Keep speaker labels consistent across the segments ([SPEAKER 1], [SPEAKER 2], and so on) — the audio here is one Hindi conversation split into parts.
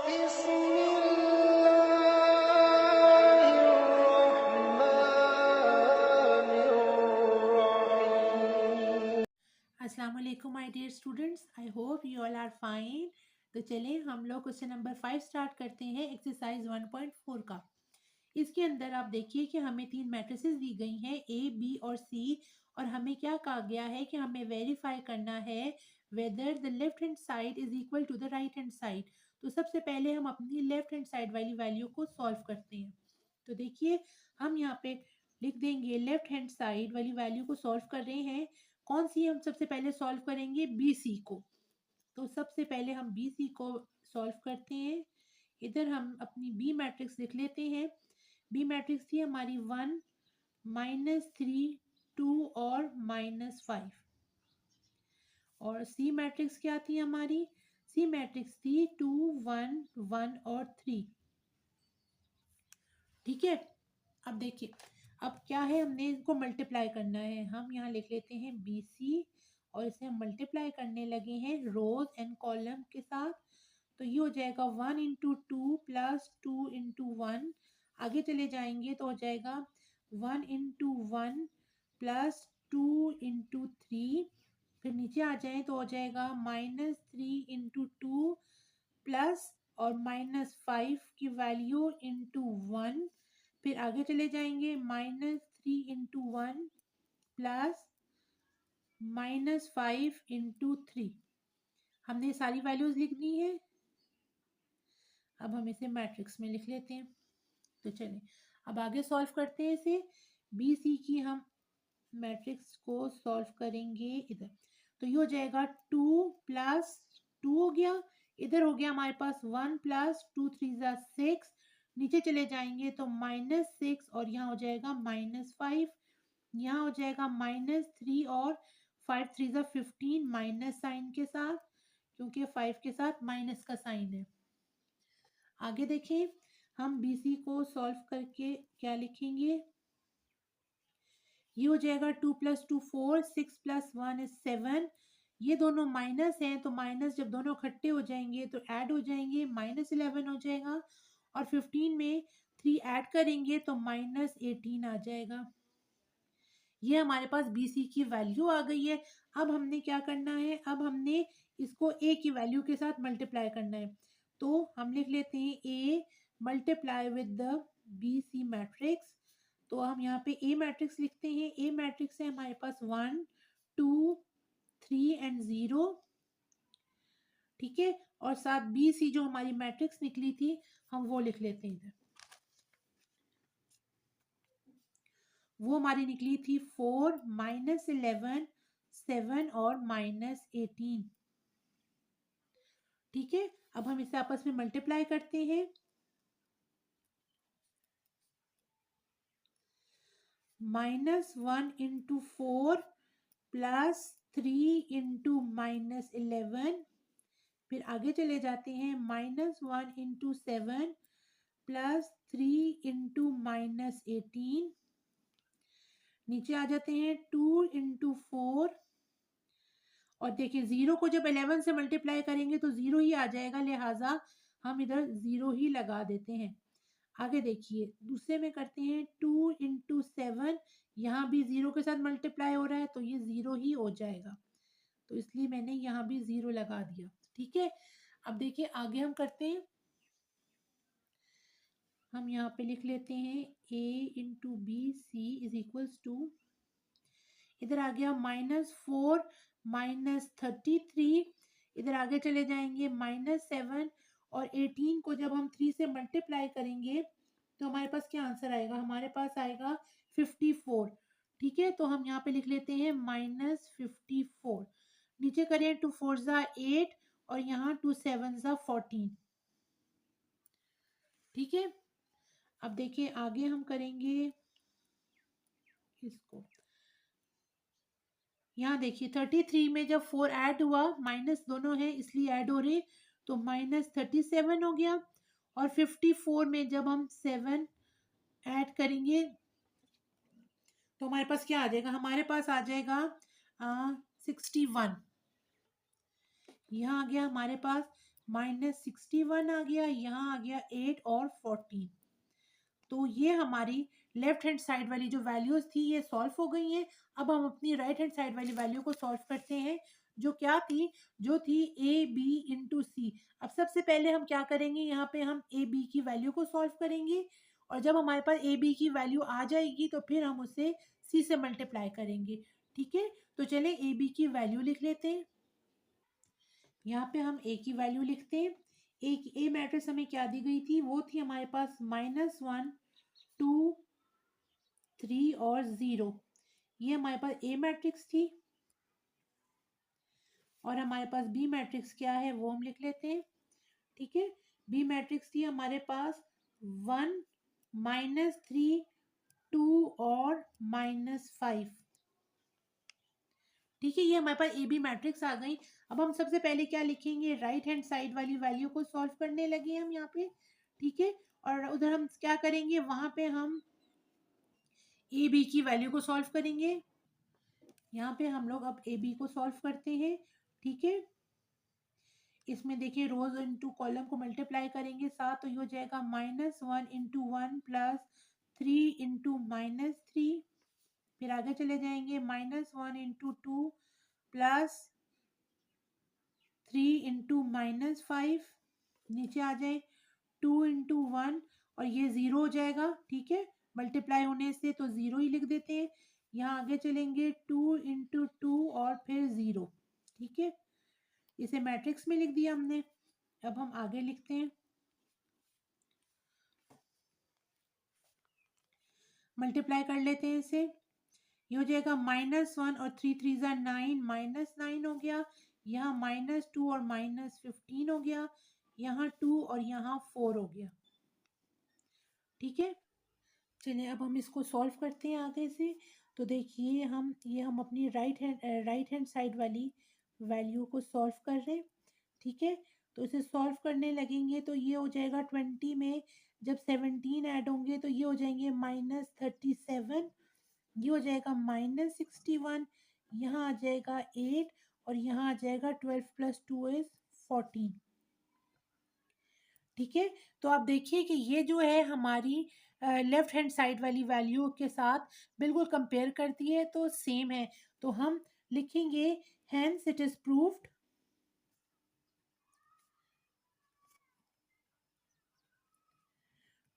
[SPEAKER 1] अस्सलाम वालेकुम my dear students, I hope you all are fine. तो चलें हम लोग क्वेश्चन नंबर 5 स्टार्ट करते हैं एक्सरसाइज 1.4 का। इसके अंदर आप देखिए कि हमें तीन मैट्रिसेस दी गई हैं ए, बी और सी, और हमें क्या कहा गया है कि हमें वेरीफाई करना है whether the left hand side is equal to the right hand side. तो सबसे पहले हम अपनी लेफ्ट हैंड साइड वाली वैल्यू को सॉल्व करते हैं। तो देखिए हम यहाँ पे लिख देंगे लेफ्ट हैंड साइड वाली वैल्यू को सॉल्व कर रहे हैं। कौन सी हम सबसे पहले सॉल्व करेंगे? बी सी को। तो सबसे पहले हम बी सी को सॉल्व करते हैं। इधर हम अपनी बी मैट्रिक्स लिख लेते हैं। बी मैट्रिक्स थी हमारी 1, -3, 2 और -5। और सी मैट्रिक्स क्या थी हमारी? सी मैट्रिक्स थी 2, 1, 1 और 3। ठीक है, अब देखिए अब क्या है, हमने इनको मल्टीप्लाई करना है। हम यहाँ लिख लेते हैं बी सी और इसे हम मल्टीप्लाई करने लगे हैं रोज एंड कॉलम के साथ। तो ये हो जाएगा 1 इंटू 2 प्लस 2 इंटू 1। आगे चले जाएंगे तो हो जाएगा 1 इंटू 1 प्लस 2 इंटू 3। फिर नीचे आ जाए तो हो जाएगा -3 इंटू 2 प्लस और -5 की वैल्यू इंटू 1। फिर आगे चले जाएंगे -3 इंटू 1 प्लस -5 इंटू 3। हमने सारी वैल्यूज लिख दी है। अब हम इसे मैट्रिक्स में लिख लेते हैं। तो चलिए अब आगे सॉल्व करते हैं इसे। बी सी की हम मैट्रिक्स को सॉल्व करेंगे इधर। तो ये हो जाएगा 2 प्लस 2 हो गया। इधर हो गया हमारे पास 1 प्लस 2 3 6। नीचे चले जाएंगे तो -6 और यहाँ हो जाएगा -5। यहाँ हो जाएगा -3 और 5 3 15 माइनस साइन के साथ, क्योंकि 5 के साथ माइनस का साइन है। आगे देखें हम BC को सॉल्व करके क्या लिखेंगे। ये हो जाएगा 2 + 2 4, 6 + 1 is 7। ये दोनों माइनस हैं तो माइनस जब दोनों इकट्ठे हो जाएंगे तो ऐड हो जाएंगे, -11 हो जाएगा। और 15 में 3 ऐड करेंगे तो -18 आ जाएगा। ये हमारे पास BC की वैल्यू आ गई है। अब हमने क्या करना है, अब हमने इसको A की वैल्यू के साथ मल्टीप्लाई करना है। तो हम लिख लेते हैं A multiply with the BC matrix. तो हम यहाँ पे A मैट्रिक्स लिखते हैं। A मैट्रिक्स है हमारे पास 1, 2, 3 एंड 0। ठीक है, और साथ BC जो हमारी मैट्रिक्स निकली थी हम वो लिख लेते हैं इधर। वो हमारी निकली थी 4, -11, 7 और -18। ठीक है, अब हम इसे आपस में मल्टीप्लाई करते हैं। -1 इंटू 4 प्लस 3 इंटू -11। फिर आगे चले जाते हैं -1 इंटू 7 प्लस 3 इंटू -18। नीचे आ जाते हैं 2 इंटू 4। और देखिए 0 को जब 11 से मल्टीप्लाई करेंगे तो 0 ही आ जाएगा, लिहाजा हम इधर 0 ही लगा देते हैं। आगे देखिए दूसरे में करते हैं 2 इंटू 7। यहाँ भी 0 के साथ मल्टीप्लाई हो रहा है तो ये 0 ही हो जाएगा, तो इसलिए मैंने यहाँ भी 0 लगा दिया। ठीक है, अब देखिए आगे हम करते हैं। हम यहाँ पे लिख लेते हैं A into B C is equals to, इधर आ गया -4 -33। इधर आगे चले जाएंगे -7 और 18 को जब हम 3 से मल्टीप्लाई करेंगे तो हमारे पास क्या आंसर आएगा, हमारे पास आएगा 54। ठीक है, तो हम यहाँ पे लिख लेते हैं -54। नीचे करें 2 4 8 और यहाँ 2 7 14। ठीक है, अब देखिए आगे हम करेंगे इसको। यहाँ देखिए 33 में जब 4 ऐड हुआ, माइनस दोनों है इसलिए ऐड हो रहे, तो -37 हो गया। और 54 में जब हम 7 ऐड करेंगे तो हमारे पास क्या आ जाएगा, हमारे पास आ जाएगा 61। यहाँ आ गया हमारे पास -61 आ गया, यहाँ आ गया 8 और 14। तो ये हमारी लेफ्ट हैंड साइड वाली जो वैल्यूज थी ये सॉल्व हो गई हैं। अब हम अपनी राइट हैंड साइड वाली वैल्यू को सॉल्व करते हैं, जो क्या थी, जो थी ए बी इंटू सी। अब सबसे पहले हम क्या करेंगे, यहाँ पे हम ए बी की वैल्यू को सॉल्व करेंगे, और जब हमारे पास ए बी की वैल्यू आ जाएगी तो फिर हम उसे सी से मल्टीप्लाई करेंगे। ठीक है, तो चले ए बी की वैल्यू लिख लेते हैं। यहाँ पे हम ए की वैल्यू लिखते हैं। ए मैट्रिक्स हमें क्या दी गई थी, वो थी हमारे पास -1 2 3 और 0। ये हमारे पास ए मैट्रिक्स थी, और हमारे पास बी मैट्रिक्स क्या है वो हम लिख लेते हैं। ठीक है, बी मैट्रिक्स थी हमारे पास 1 -3 2 और -5। ठीक है, ये हमारे पास ए बी मैट्रिक्स आ गई। अब हम सबसे पहले क्या लिखेंगे, राइट हैंड साइड वाली वैल्यू को सॉल्व करने लगे हम यहाँ पे। ठीक है, और उधर हम क्या करेंगे, वहां पे हम ए बी की वैल्यू को सॉल्व करेंगे। यहाँ पे हम लोग अब ए बी को सॉल्व करते हैं। ठीक है, इसमें देखिए रोज इंटू कॉलम को मल्टीप्लाई करेंगे साथ, तो ये हो जाएगा -1 इंटू 1 प्लस 3 इंटू -3। फिर आगे चले जाएंगे, -1 इंटू 2 प्लस 3 इंटू -5। नीचे आ जाए 2 इंटू 1, और ये 0 हो जाएगा। ठीक है, मल्टीप्लाई होने से तो 0 ही लिख देते हैं। यहाँ आगे चलेंगे 2 इंटू 2 और फिर 0। ठीक है, इसे मैट्रिक्स में लिख दिया हमने। अब हम आगे लिखते हैं, मल्टीप्लाई कर लेते हैं इसे। ये हो जाएगा -1 और 3 3 ज़ा 9, -9 हो गया। यहाँ -2 और -15 हो गया। यहाँ 2 और यहाँ 4 हो गया। ठीक है, चलिए अब हम इसको सॉल्व करते हैं आगे से। तो देखिए हम अपनी राइट हैंड साइड वाली वैल्यू को सॉल्व कर रहे हैं। ठीक है, तो इसे सॉल्व करने लगेंगे तो ये हो जाएगा 20 में जब 17 ऐड होंगे तो ये हो जाएंगे -37। ये हो जाएगा -61। यहाँ आ जाएगा 8, और यहाँ आ जाएगा 12 + 2 = 14। ठीक है, तो आप देखिए कि ये जो है हमारी लेफ्ट हैंड साइड वाली वैल्यू के साथ बिल्कुल कंपेयर करती है, तो सेम है। तो हम लिखेंगे हेंस इट इज प्रूव्ड।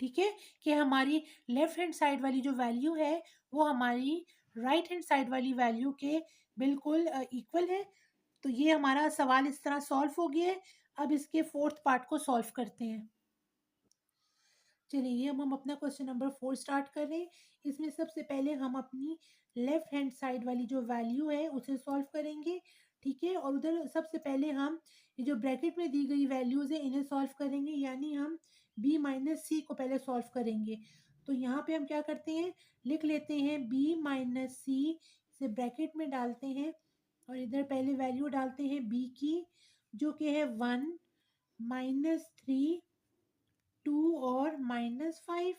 [SPEAKER 1] ठीक है, कि हमारी लेफ्ट हैंड साइड वाली जो वैल्यू है वो हमारी राइट हैंड साइड वाली वैल्यू के बिल्कुल इक्वल है। तो ये हमारा सवाल इस तरह सॉल्व हो गया है। अब इसके फोर्थ पार्ट को सॉल्व करते हैं। चलिए अब हम अपना क्वेश्चन नंबर 4 स्टार्ट कर रहे हैं। इसमें सबसे पहले हम अपनी लेफ्ट हैंड साइड वाली जो वैल्यू है उसे सॉल्व करेंगे। ठीक है, और उधर सबसे पहले हम ये जो ब्रैकेट में दी गई वैल्यूज है इन्हें सॉल्व करेंगे, यानी हम b माइनस सी को पहले सॉल्व करेंगे। तो यहाँ पे हम क्या करते हैं, लिख लेते हैं b माइनस सी, इसे ब्रैकेट में डालते हैं, और इधर पहले वैल्यू डालते हैं b की, जो कि है 1 -3 2 और -5।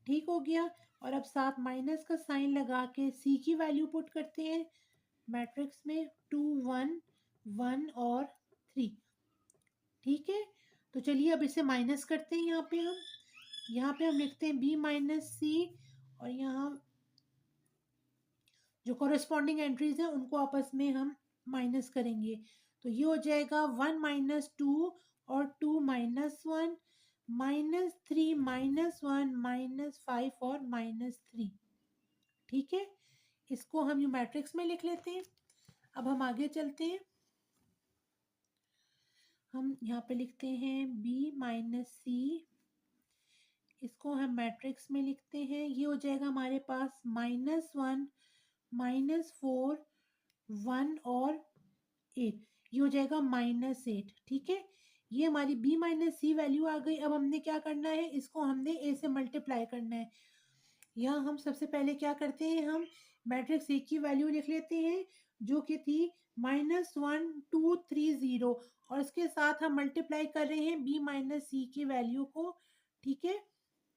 [SPEAKER 1] ठीक हो गया, और अब साथ माइनस का साइन लगा के सी की वैल्यू पुट करते हैं मैट्रिक्स में, 2 1 1 और 3। ठीक है, तो चलिए अब इसे माइनस करते हैं। यहाँ पे हम लिखते हैं b माइनस सी, और यहाँ जो कॉरेस्पॉन्डिंग एंट्रीज हैं उनको आपस में हम माइनस करेंगे। तो ये हो जाएगा 1 - 2 और 2 - 1 -3 -1 -5 और -3। ठीक है, इसको हम यू मैट्रिक्स में लिख लेते हैं। अब हम आगे चलते हैं। हम यहाँ पे लिखते हैं b माइनस सी, इसको हम मैट्रिक्स में लिखते हैं। ये हो जाएगा हमारे पास -1 -4 1 और 8। ये हो जाएगा -8। ठीक है, ये हमारी b माइनस सी वैल्यू आ गई। अब हमने क्या करना है, इसको हमने a से मल्टीप्लाई करना है। यहाँ हम सबसे पहले क्या करते हैं, हम मैट्रिक्स ए की वैल्यू लिख लेते हैं, जो कि थी -1 2 3 0, और इसके साथ हम मल्टीप्लाई कर रहे हैं b माइनस सी की वैल्यू को। ठीक है,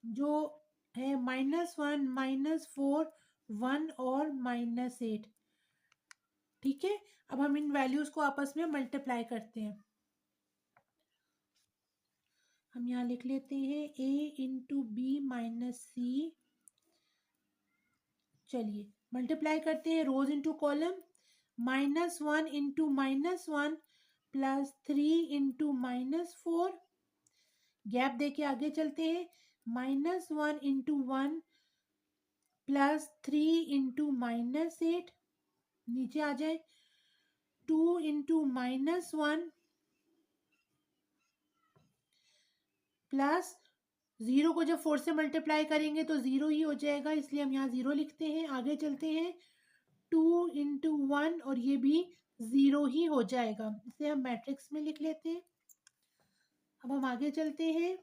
[SPEAKER 1] जो है -1 -4 1 और -8। ठीक है, अब हम इन वैल्यूज को आपस में मल्टीप्लाई करते हैं। हम यहाँ लिख लेते हैं a into B minus C. चलिए मल्टीप्लाई करते हैं rows into column. -1 into -1 plus 3 into -4। Gap दे के आगे चलते हैं। -1 इंटू 1 प्लस 3 इंटू -8। नीचे आ जाए 2 इंटू -1 प्लस 0 को जब 4 से मल्टीप्लाई करेंगे तो 0 ही हो जाएगा, इसलिए हम यहाँ 0 लिखते हैं। आगे चलते हैं 2 इंटू 1 और ये भी 0 ही हो जाएगा, इसे हम मैट्रिक्स में लिख लेते हैं। अब हम आगे चलते हैं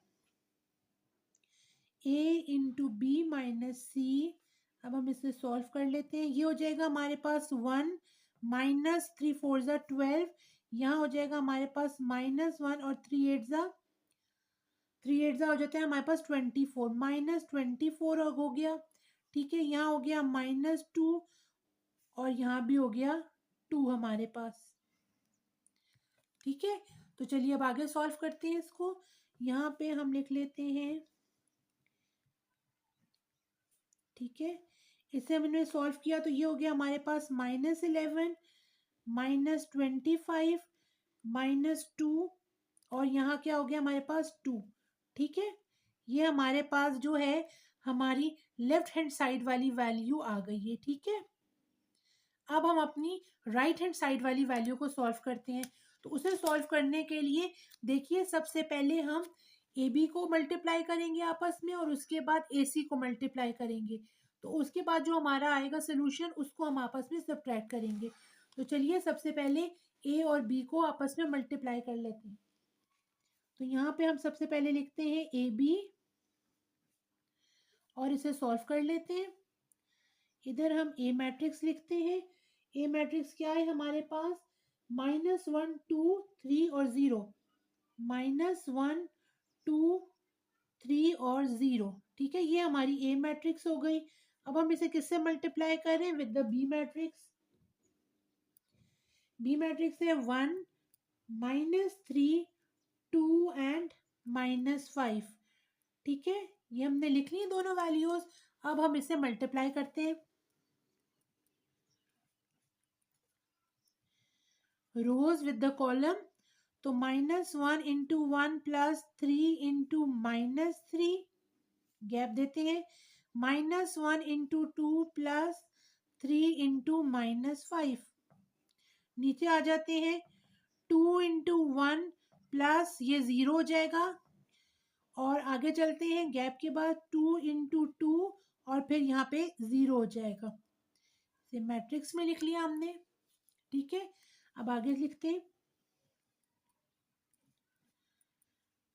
[SPEAKER 1] a इंटू बी माइनस सी। अब हम इसे सॉल्व कर लेते हैं। ये हो जाएगा हमारे पास 1 माइनस 3 4 ज़ा 12। यहाँ हो जाएगा हमारे पास -1 और 3 8 ज़ा हो जाता है हमारे पास 24। -24 हो गया, ठीक है। यहाँ हो गया -2 और यहाँ भी हो गया 2 हमारे पास, ठीक है। तो चलिए अब आगे सॉल्व करते हैं इसको। यहाँ पे हम लिख लेते हैं, ठीक है। इसे हमने सॉल्व किया तो ये हो गया हमारे पास -11 -25 -2 और यहाँ क्या हो गया हमारे पास 2, ठीक है। ये हमारे पास जो है हमारी लेफ्ट हैंड साइड वाली वैल्यू आ गई है, ठीक है। अब हम अपनी राइट हैंड साइड वाली वैल्यू को सॉल्व करते हैं। तो उसे सॉल्व करने के लिए देखिए, सबसे पहले हम ए बी को मल्टीप्लाई करेंगे आपस में और उसके बाद ए सी को मल्टीप्लाई करेंगे। तो उसके बाद जो हमारा आएगा सोल्यूशन उसको हम आपस में सब्ट्रैक्ट करेंगे। तो चलिए सबसे पहले ए और बी को आपस में मल्टीप्लाई कर लेते हैं। तो यहाँ पे हम सबसे पहले लिखते हैं ए बी और इसे सॉल्व कर लेते हैं। इधर हम ए मैट्रिक्स लिखते हैं। ए मैट्रिक्स क्या है हमारे पास, -1 2 3 और 0, -1 2 3 और 0, ठीक है। ये हमारी ए मैट्रिक्स हो गई। अब हम इसे किससे मल्टीप्लाई करें, with the B matrix. B matrix है 1 -3 2 एंड -5, ठीक है। ये हमने लिख ली दोनों वैल्यूज। अब हम इसे मल्टीप्लाई करते हैं रोज विद द कॉलम। तो -1 इंटू 1 प्लस 3 इंटू -3, गैप देते हैं। -1 इंटू 2 प्लस 3 इंटू -5, नीचे आ जाते हैं 2 इंटू 1 प्लस ये 0 हो जाएगा और आगे चलते हैं गैप के बाद 2 इंटू 2 और फिर यहाँ पे 0 हो जाएगा। इसे मैट्रिक्स में लिख लिया हमने, ठीक है। अब आगे लिखते हैं,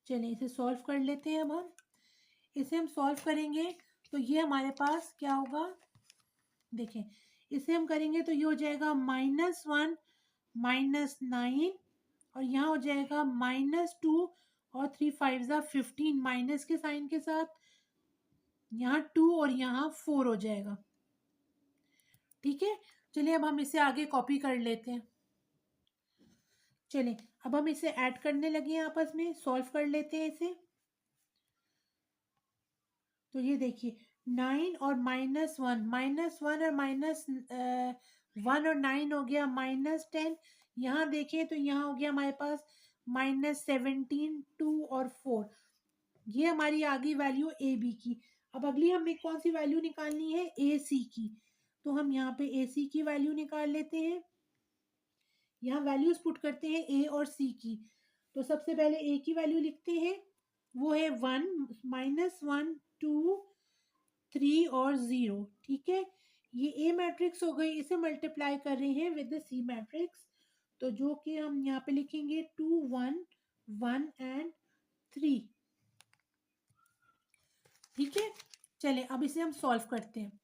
[SPEAKER 1] चलिए इसे सॉल्व कर लेते हैं। अब हम इसे सॉल्व करेंगे तो ये हमारे पास क्या होगा, देखें इसे हम करेंगे तो ये हो जाएगा -1 -9 और यहाँ हो जाएगा -2 और 3 5 ज़ा 15 माइनस के साइन के साथ, यहाँ 2 और यहाँ 4 हो जाएगा, ठीक है। चलिए अब हम इसे आगे कॉपी कर लेते हैं। चलिए अब हम इसे ऐड करने लगे हैं, आपस में सॉल्व कर लेते हैं इसे। तो ये देखिए 9 और -1 और -1 और 9 हो गया -10। यहाँ देखें तो यहाँ हो गया हमारे पास -17 2 और 4। ये हमारी आ गई वैल्यू ए बी की। अब अगली हमें कौन सी वैल्यू निकालनी है, ए सी की। तो हम यहाँ पे ए सी की वैल्यू निकाल लेते हैं। यहाँ वैल्यूज पुट करते हैं ए और सी की। तो सबसे पहले ए की वैल्यू लिखते हैं, वो है 1 -1 2 3 और 0, ठीक है। ये ए मैट्रिक्स हो गई। इसे मल्टीप्लाई कर रहे हैं विद द सी मैट्रिक्स। तो जो कि हम यहाँ पे लिखेंगे 2 1 1 एंड 3, ठीक है। चले अब इसे हम सॉल्व करते हैं।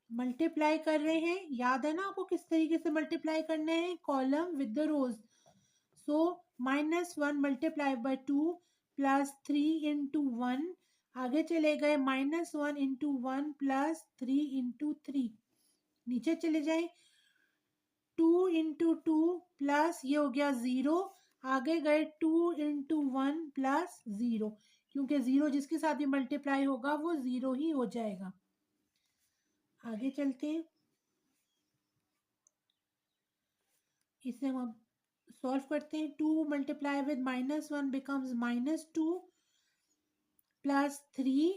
[SPEAKER 1] मल्टीप्लाई कर रहे हैं, याद है ना आपको किस तरीके से मल्टीप्लाई करना है, column with the rows. So -1 multiply by 2 plus 3 into 1, आगे चले गए -1 इंटू 1 प्लस 3 इंटू 3, नीचे चले जाए 2 इंटू 2 प्लस ये हो गया 0, आगे गए 2 इंटू 1 प्लस 0, क्योंकि 0 जिसके साथ भी मल्टीप्लाई होगा वो 0 ही हो जाएगा। आगे चलते हैं, इसे हम अब सॉल्व करते हैं। 2 multiply with -1 becomes -2 plus 3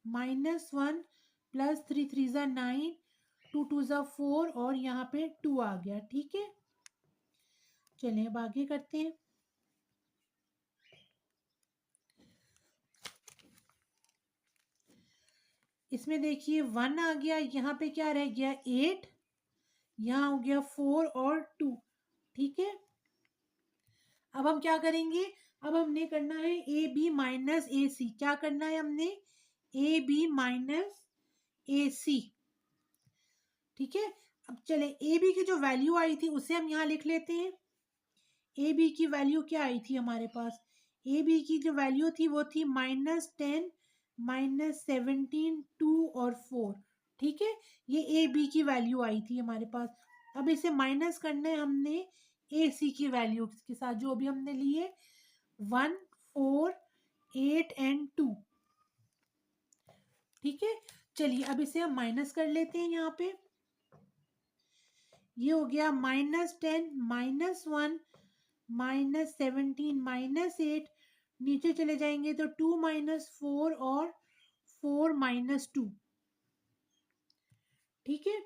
[SPEAKER 1] -1 plus 3 3 ज़ा 9, 2 2 ज़ा 4 और यहाँ पे 2 आ गया। ठीक है, चलिए अब आगे करते हैं। इसमें देखिए 1 आ गया, यहाँ पे क्या रह गया 8, यहाँ हो गया 4 और 2। ठीक है, अब हम क्या करेंगे, अब हमने करना है ए बी माइनस ए सी। क्या करना है हमने, ए बी माइनस ए सी। ठीक है, अब चले ए बी की जो वैल्यू आई थी उसे हम यहाँ लिख लेते हैं। ए बी की वैल्यू क्या आई थी हमारे पास, ए बी की जो वैल्यू थी वो थी -10 -17 2 और 4। ठीक है, ये ए बी की वैल्यू आई थी हमारे पास। अब इसे माइनस करना है हमने ए सी की वैल्यू के साथ, जो भी हमने लिए 1 4 8 एंड 2। ठीक है, चलिए अब इसे हम माइनस कर लेते हैं। यहाँ पे ये हो गया -10 -1 -17 -8, नीचे चले जाएंगे तो 2 -4 और 4 -2। ठीक है,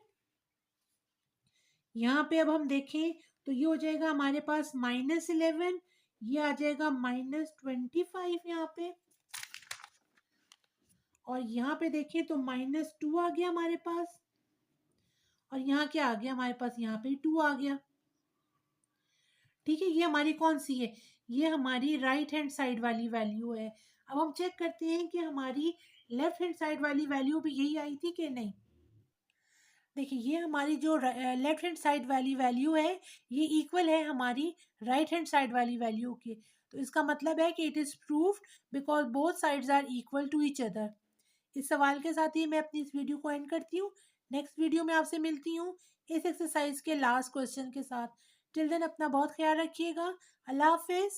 [SPEAKER 1] यहाँ पे अब हम देखें तो ये हो जाएगा हमारे पास -11, ये आ जाएगा -25 यहाँ पे, और यहाँ पे देखें तो -2 आ गया हमारे पास, और यहाँ क्या आ गया हमारे पास, यहाँ पे 2 आ गया। ठीक है, ये हमारी कौन सी है, ये हमारी राइट हैंड साइड वाली वैल्यू है। अब हम चेक करते हैं कि हमारी लेफ्ट हैंड साइड वाली वैल्यू भी यही आई थी कि नहीं। देखिए, ये हमारी जो लेफ्ट हैंड साइड वाली वैल्यू है ये इक्वल है हमारी राइट हैंड साइड वाली वैल्यू के। तो इसका मतलब है कि it is proved because both sides are equal to each other. इस सवाल के साथ ही मैं अपनी इस वीडियो को एंड करती हूँ। नेक्स्ट वीडियो में आपसे मिलती हूँ इस एक्सरसाइज के लास्ट क्वेश्चन के साथ। टिल देन अपना बहुत ख्याल रखिएगा। अल्लाह हाफिज़।